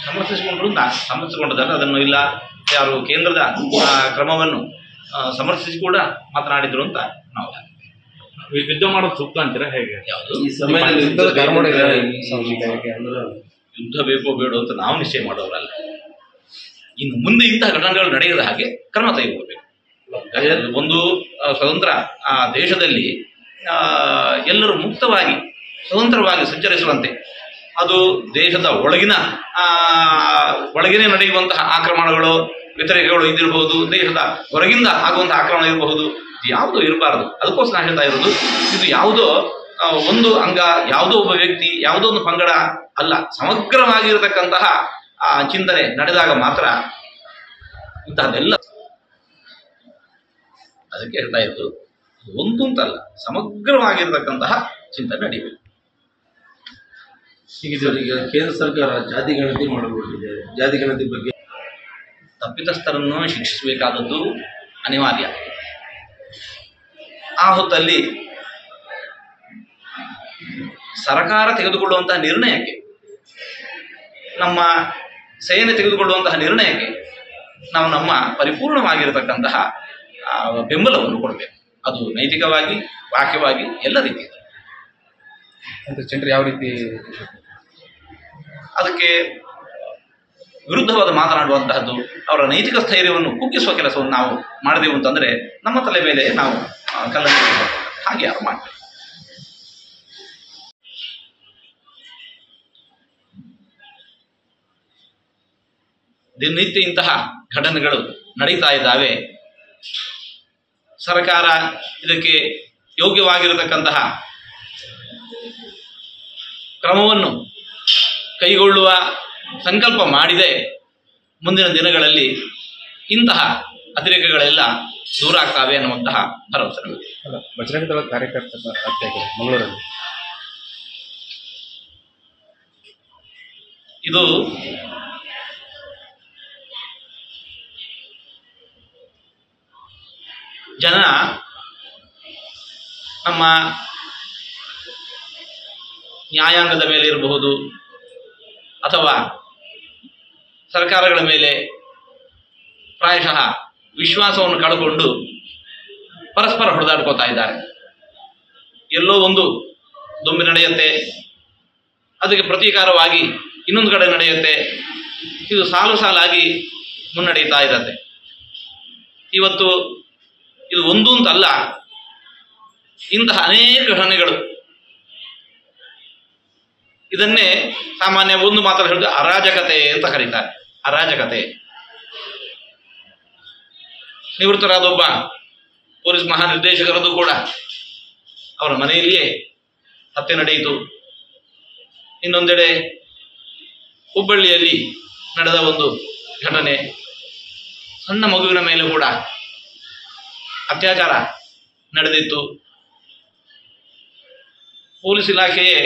ಸಮರ್ಥಿಸಿಕೊಂಡ್ರು ಸಮರ್ಥಿಸಿಕೊಂಡದಲ್ಲ, ಅದನ್ನು ಇಲ್ಲ ಯಾರು ಕೇಂದ್ರದ ಕ್ರಮವನ್ನು ಸಮರ್ಥಿಸಿ ಕೂಡ ಮಾತನಾಡಿದ್ರು ಅಂತ ನಾವು ಯುದ್ಧ ಮಾಡೋದು ಸೂಕ್ತ ಅಂತೀರಾ ಹೇಗೆ? ಯಾವುದು ಯುದ್ಧ ಬೇಕೋ ಬೇಡೋ ಅಂತ ನಾವು ನಿಶ್ಚಯ ಮಾಡೋರಲ್ಲ. ಇನ್ನು ಮುಂದೆ ಇಂತಹ ಘಟನೆಗಳು ನಡೆಯದ ಹಾಗೆ ಕ್ರಮ ತೆಗೆದುಕೋಬೇಕು. ಒಂದು ಸ್ವತಂತ್ರ ದೇಶದಲ್ಲಿ ಎಲ್ಲರೂ ಮುಕ್ತವಾಗಿ ಸ್ವತಂತ್ರವಾಗಿ ಸಂಚರಿಸುವಂತೆ, ಅದು ದೇಶದ ಒಳಗಿನೇ ನಡೆಯುವಂತಹ ಆಕ್ರಮಣಗಳು ವ್ಯತಿರೇಕಗಳು ಇದಿರಬಹುದು, ದೇಶದ ಹೊರಗಿಂದ ಆಗುವಂತಹ ಆಕ್ರಮಣ ಇರಬಹುದು, ಯಾವುದೂ ಇರಬಾರದು. ಅದಕ್ಕೋಸ್ಕರ ಹೇಳ್ತಾ ಇರೋದು, ಇದು ಯಾವುದೋ ಒಂದು ಅಂಗ, ಯಾವುದೋ ಒಬ್ಬ ವ್ಯಕ್ತಿ, ಯಾವುದೋ ಒಂದು ಪಂಗಡ ಅಲ್ಲ, ಸಮಗ್ರವಾಗಿರತಕ್ಕಂತಹ ಚಿಂತನೆ ನಡೆದಾಗ ಮಾತ್ರ ಇಂತಹದ್ದೆಲ್ಲ. ಅದಕ್ಕೆ ಹೇಳ್ತಾ ಇರೋದು, ಒಂದು ಅಂತಲ್ಲ, ಸಮಗ್ರವಾಗಿರತಕ್ಕಂತಹ ಚಿಂತನೆ ನಡೀಬೇಕು. ಈಗ ಕೇಂದ್ರ ಸರ್ಕಾರ ಜಾತಿ ಗಣತಿ ಮಾಡಲ್ಪಟ್ಟಿದೆ. ಜಾತಿ ಗಣತಿ ಬಗ್ಗೆ ತಪ್ಪಿತಸ್ಥರನ್ನು ಶಿಕ್ಷಿಸಬೇಕಾದದ್ದು ಅನಿವಾರ್ಯ. ಆ ಹೊತ್ತಲ್ಲಿ ಸರ್ಕಾರ ತೆಗೆದುಕೊಳ್ಳುವಂತಹ ನಿರ್ಣಯಕ್ಕೆ, ನಮ್ಮ ಸೇನೆ ತೆಗೆದುಕೊಳ್ಳುವಂತಹ ನಿರ್ಣಯಕ್ಕೆ ನಾವು ನಮ್ಮ ಪರಿಪೂರ್ಣವಾಗಿರತಕ್ಕಂತಹ ಬೆಂಬಲವನ್ನು ಕೊಡಬೇಕು. ಅದು ನೈತಿಕವಾಗಿ, ವಾಕ್ಯವಾಗಿ, ಎಲ್ಲ ರೀತಿಯಲ್ಲಿ. ಜನರು ಯಾವ ರೀತಿ ಅದಕ್ಕೆ ವಿರುದ್ಧವಾದ ಮಾತನಾಡುವಂತಹದ್ದು, ಅವರ ನೈತಿಕ ಸ್ಥೈರ್ಯವನ್ನು ಕುಗ್ಗಿಸುವ ಕೆಲಸವನ್ನು ನಾವು ಮಾಡಿದೆವು ಅಂತಂದರೆ ನಮ್ಮ ತಲೆ ಮೇಲೆ ನಾವು ಕಲ್ಲನ್ನು ಹಾಗೆ ಯಾರು ಮಾಡ್ತೇವೆ. ದಿನನಿತ್ಯ ಇಂತಹ ಘಟನೆಗಳು ನಡೀತಾ ಇದ್ದಾವೆ. ಸರ್ಕಾರ ಇದಕ್ಕೆ ಯೋಗ್ಯವಾಗಿರತಕ್ಕಂತಹ ಕ್ರಮವನ್ನು ಕೈಗೊಳ್ಳುವ ಸಂಕಲ್ಪ ಮಾಡಿದೆ. ಮುಂದಿನ ದಿನಗಳಲ್ಲಿ ಇಂತಹ ಅತಿರೇಕಗಳೆಲ್ಲ ದೂರ ಆಗ್ತಾವೆ ಅನ್ನುವಂತಹ ಭರವಸೆ ನಮಗೆ. ಬಜರಂಗ ದಳ ಕಾರ್ಯಕರ್ತರ ಹತ್ಯೆ ಮಂಗಳೂರಲ್ಲಿ ಇದು ಜನ ನಮ್ಮ ನ್ಯಾಯಾಂಗದ ಮೇಲೆ ಇರಬಹುದು ಅಥವಾ ಸರ್ಕಾರಗಳ ಮೇಲೆ ಪ್ರಾಯಶಃ ವಿಶ್ವಾಸವನ್ನು ಕಳೆದುಕೊಂಡು ಪರಸ್ಪರ ಹೊಡೆದಾಡ್ಕೋತಾ ಇದ್ದಾರೆ. ಎಲ್ಲೋ ಒಂದು ದೊಂಬಿ ನಡೆಯುತ್ತೆ, ಅದಕ್ಕೆ ಪ್ರತೀಕಾರವಾಗಿ ಇನ್ನೊಂದು ಕಡೆ ನಡೆಯುತ್ತೆ. ಇದು ಸಾಲು ಸಾಲಾಗಿ ಮುನ್ನಡೆಯುತ್ತಾ ಇರುತ್ತೆ. ಇವತ್ತು ಇದು ಒಂದು ಅಂತಲ್ಲ, ಇಂತಹ ಅನೇಕ ಘಟನೆಗಳು. ಇದನ್ನೇ ಸಾಮಾನ್ಯ ಒಂದು ಮಾತಲ್ಲಿ ಹೇಳಿದ್ರೆ ಅರಾಜಕತೆ ಅಂತ ಕರೀತಾರೆ. ಅರಾಜಕತೆ. ನಿವೃತ್ತರಾದ ಒಬ್ಬ ಪೊಲೀಸ್ ಮಹಾನಿರ್ದೇಶಕರದ್ದು ಕೂಡ ಅವರ ಮನೆಯಲ್ಲಿಯೇ ಹತ್ಯೆ ನಡೆಯಿತು. ಇನ್ನೊಂದೆಡೆ ಹುಬ್ಬಳ್ಳಿಯಲ್ಲಿ ನಡೆದ ಒಂದು ಘಟನೆ, ಸಣ್ಣ ಮಗುವಿನ ಮೇಲೆ ಕೂಡ ಅತ್ಯಾಚಾರ ನಡೆದಿತ್ತು. ಪೊಲೀಸ್ ಇಲಾಖೆಯೇ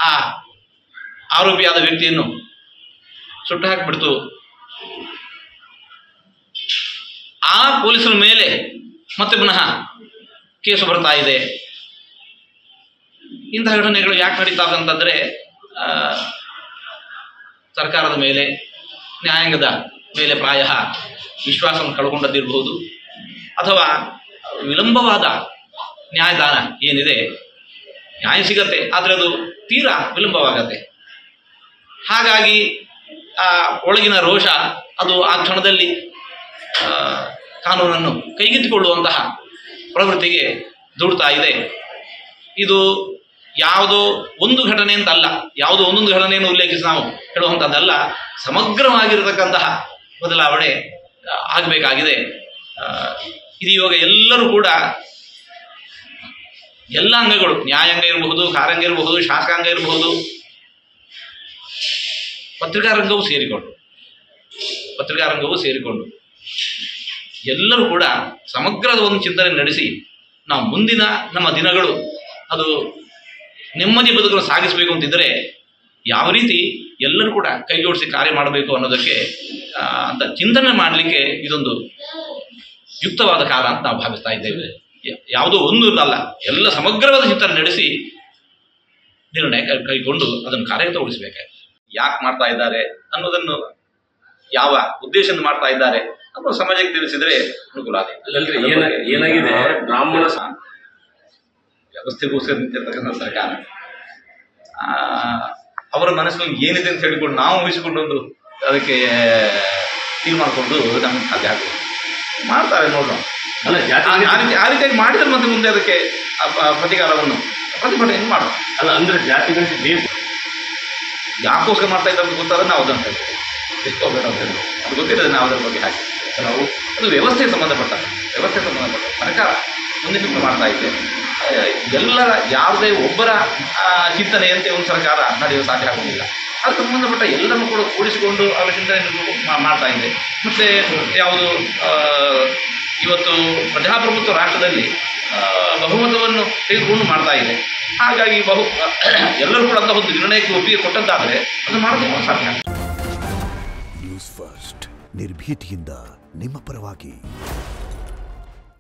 ಆ ಆರೋಪಿಯಾದ ವ್ಯಕ್ತಿಯನ್ನು ಸುಟ್ಟು ಹಾಕಿಬಿಡ್ತು. ಆ ಪೊಲೀಸರ ಮೇಲೆ ಮತ್ತೆ ಪುನಃ ಕೇಸು ಬರ್ತಾ ಇದೆ. ಇಂತಹ ಘಟನೆಗಳು ಯಾಕೆ ನಡೀತಾವೆ ಅಂತಂದರೆ, ಸರ್ಕಾರದ ಮೇಲೆ, ನ್ಯಾಯಾಂಗದ ಮೇಲೆ ಪ್ರಾಯ ವಿಶ್ವಾಸವನ್ನು ಕಳ್ಕೊಂಡದ್ದಿರಬಹುದು, ಅಥವಾ ವಿಳಂಬವಾದ ನ್ಯಾಯದಾನ ಏನಿದೆ, ನ್ಯಾಯ ಸಿಗತ್ತೆ ಆದರೆ ಅದು ತೀರಾ ವಿಳಂಬವಾಗತ್ತೆ. ಹಾಗಾಗಿ ಒಳಗಿನ ರೋಷ ಅದು ಆ ಕ್ಷಣದಲ್ಲಿ ಕಾನೂನನ್ನು ಕೈಗೆತ್ತಿಕೊಳ್ಳುವಂತಹ ಪ್ರವೃತ್ತಿಗೆ ದೂಡ್ತಾ ಇದೆ. ಇದು ಯಾವುದೋ ಒಂದು ಘಟನೆ ಅಂತಲ್ಲ, ಯಾವುದೋ ಒಂದೊಂದು ಘಟನೆಯನ್ನು ಉಲ್ಲೇಖಿಸಿ ನಾವು ಹೇಳುವಂಥದ್ದಲ್ಲ, ಸಮಗ್ರವಾಗಿರತಕ್ಕಂತಹ ಬದಲಾವಣೆ ಆಗಬೇಕಾಗಿದೆ. ಇದು ಇವಾಗ ಎಲ್ಲರೂ ಕೂಡ, ಎಲ್ಲ ಅಂಗಗಳು, ನ್ಯಾಯಾಂಗ ಇರಬಹುದು, ಕಾರ್ಯಾಂಗ ಇರಬಹುದು, ಶಾಸಕಾಂಗ ಇರಬಹುದು, ಪತ್ರಿಕಾರಂಗವೂ ಸೇರಿಕೊಂಡು ಎಲ್ಲರೂ ಕೂಡ ಸಮಗ್ರದ ಒಂದು ಚಿಂತನೆ ನಡೆಸಿ ನಾವು ಮುಂದಿನ ನಮ್ಮ ದಿನಗಳು ಅದು ನೆಮ್ಮದಿ ಬದುಕನ್ನು ಸಾಗಿಸಬೇಕು ಅಂತಿದ್ದರೆ ಯಾವ ರೀತಿ ಎಲ್ಲರೂ ಕೂಡ ಕೈ ಜೋಡಿಸಿ ಕಾರ್ಯ ಮಾಡಬೇಕು ಅನ್ನೋದಕ್ಕೆ ಅಂತ ಚಿಂತನೆ ಮಾಡಲಿಕ್ಕೆ ಇದೊಂದು ಯುಕ್ತವಾದ ಕಾಲ ಅಂತ ನಾವು ಭಾವಿಸ್ತಾ ಇದ್ದೇವೆ. ಯಾವುದೋ ಒಂದು ಅಲ್ಲ, ಎಲ್ಲ ಸಮಗ್ರವಾದ ಚಿಂತನೆ ನಡೆಸಿ ನಿರ್ಣಯ ಕೈಗೊಂಡು ಅದನ್ನು ಕಾರ್ಯಗತಗೊಳಿಸಬೇಕಾಗಿದೆ. ಯಾಕೆ ಮಾಡ್ತಾ ಇದ್ದಾರೆ ಅನ್ನೋದನ್ನು, ಯಾವ ಉದ್ದೇಶದಿಂದ ಮಾಡ್ತಾ ಇದ್ದಾರೆ ಅನ್ನೋ ಸಮಾಜಕ್ಕೆ ತಿಳಿಸಿದ್ರೆ ಅನುಕೂಲ ಆಗುತ್ತೆ. ಏನಾಗಿದೆ, ಬ್ರಾಹ್ಮಣ ವ್ಯವಸ್ಥೆಗೋಸ್ಕರ ನಿಂತಿರ್ತಕ್ಕಂಥ ಸರ್ಕಾರ ಅವರ ಮನಸ್ಸಿನಲ್ಲಿ ಏನಿದೆ ಅಂತ ಹೇಳಿಕೊಂಡು ನಾವು ಊಹಿಸಿಕೊಂಡು ಅದಕ್ಕೆ ತೀರ್ಮಾನಿಕೊಂಡು ನಮಗೆ ಸಾಧ್ಯ ಆಗುತ್ತೆ. ಮಾಡ್ತಾರೆ ನೋಡೋಣ. ಅಲ್ಲ, ಆ ರೀತಿಯಾಗಿ ಮಾಡಿದ್ರೆ ಮತ್ತೆ ಮುಂದೆ ಅದಕ್ಕೆ ಪ್ರತಿಕಾರವನ್ನು ಪ್ರತಿಭಟನೆ ಮಾಡೋಣ. ಅಲ್ಲ ಅಂದ್ರೆ ಜಾತಿಗಳಿಗೆ ಬೇಕು, ಯಾಕೋಸ್ಕರ ಮಾಡ್ತಾ ಇದ್ದಾರೆ ಅಂತ ಗೊತ್ತಾದ್ರೆ ನಾವು ಅದನ್ನು ಹೇಳ್ತೀವಿ. ಎಷ್ಟೋ ಬೇಡ ಅಂತ ಹೇಳಿ ಅದು ಗೊತ್ತಿರೋದು ನಾವು ಅದರ ಬಗ್ಗೆ ಹಾಕಿ ನಾವು ಅದು ವ್ಯವಸ್ಥೆಗೆ ಸಂಬಂಧಪಟ್ಟ ಸರ್ಕಾರ ಮುಂದೆ ಮಾಡ್ತಾ ಇದೆ. ಎಲ್ಲರ ಯಾವುದೇ ಒಬ್ಬರ ಚಿಂತನೆಯಂತೆ ಒಂದು ಸರ್ಕಾರ ನಡೆಯುವ ಸಾಧ್ಯ ಆಗುವುದಿಲ್ಲ. ಅದಕ್ಕೆ ಸಂಬಂಧಪಟ್ಟ ಎಲ್ಲರನ್ನು ಕೂಡ ಕೂಡಿಸಿಕೊಂಡು ಅವರ ಚಿಂತನೆಯನ್ನು ಮಾಡ್ತಾ ಇದೆ. ಮತ್ತು ಯಾವುದು ಇವತ್ತು ಪ್ರಜಾಪ್ರಭುತ್ವ ರಾಷ್ಟ್ರದಲ್ಲಿ ಬಹುಮತವನ್ನು ತೆಗೆದುಕೊಂಡು ಮಾಡ್ತಾ ಇದೆ. ಹಾಗಾಗಿ ಎಲ್ಲರೂ ಕೂಡ ಅಂತ ಒಂದು ನಿರ್ಣಯಕ್ಕೆ ಒಪ್ಪಿಗೆ ಕೊಟ್ಟಂತಾದರೆ ಅದನ್ನು ಮಾಡೋದಕ್ಕೆ ಸಾಧ್ಯ. ನ್ಯೂಸ್ ಫಸ್ಟ್ ನಿರ್ಭೀತಿಯಿಂದ ನಿಮ್ಮ ಪರವಾಗಿ.